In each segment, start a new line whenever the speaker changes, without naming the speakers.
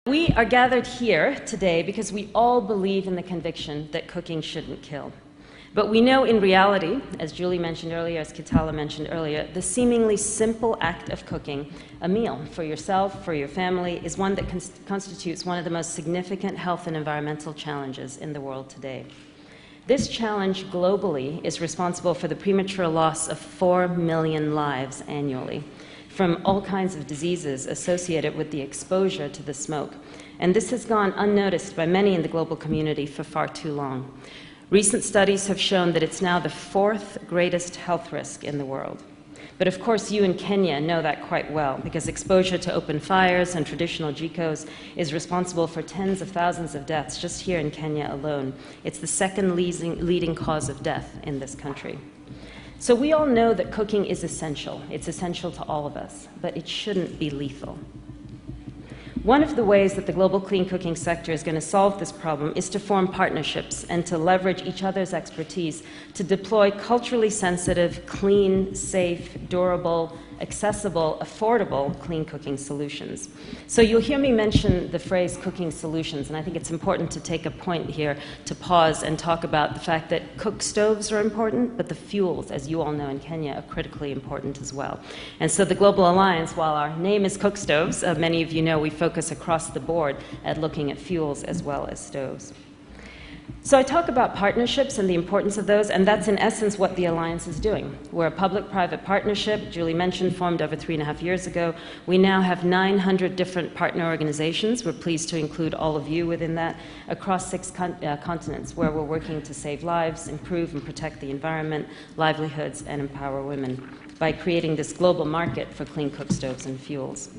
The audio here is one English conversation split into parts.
We are gathered here today because we all believe in the conviction that cooking shouldn't kill. But we know in reality, as Julie mentioned earlier, as Kitala mentioned earlier, the seemingly simple act of cooking a meal for yourself, for your family, is one that constitutes one of the most significant health and environmental challenges in the world today. This challenge globally is responsible for the premature loss of 4 million lives annually, from all kinds of diseases associated with the exposure to the smoke. And this has gone unnoticed by many in the global community for far too long. Recent studies have shown that it's now the 4th greatest health risk in the world. But of course, you in Kenya know that quite well, because exposure to open fires and traditional jikos is responsible for tens of thousands of deaths just here in Kenya alone. It's the second leading cause of death in this country. So we all know that cooking is essential. It's essential to all of us, but it shouldn't be lethal. One of the ways that the global clean cooking sector is going to solve this problem is to form partnerships and to leverage each other's expertise to deploy culturally sensitive, clean, safe, durable, accessible, affordable clean cooking solutions. So you'll hear me mention the phrase cooking solutions, and I think it's important to take a point here to pause and talk about the fact that cook stoves are important, but the fuels, as you all know in Kenya, are critically important as well. And so the Global Alliance, while our name is Cookstoves, many of you know we focus across the board at looking at fuels as well as stoves. So I talk about partnerships and the importance of those, and that's in essence what the Alliance is doing. We're a public-private partnership, Julie mentioned, formed over 3.5 years ago. We now have 900 different partner organizations. We're pleased to include all of you within that, across 6 continents, where we're working to save lives, improve and protect the environment, livelihoods, and empower women by creating this global market for clean cook stoves and fuels.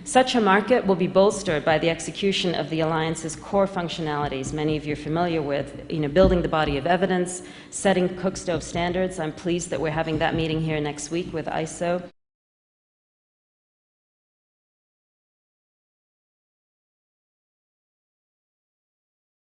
Such a market will be bolstered by the execution of the Alliance's core functionalities, many of you are familiar with, building the body of evidence, setting cook stove standards. I'm pleased that we're having that meeting here next week with ISO.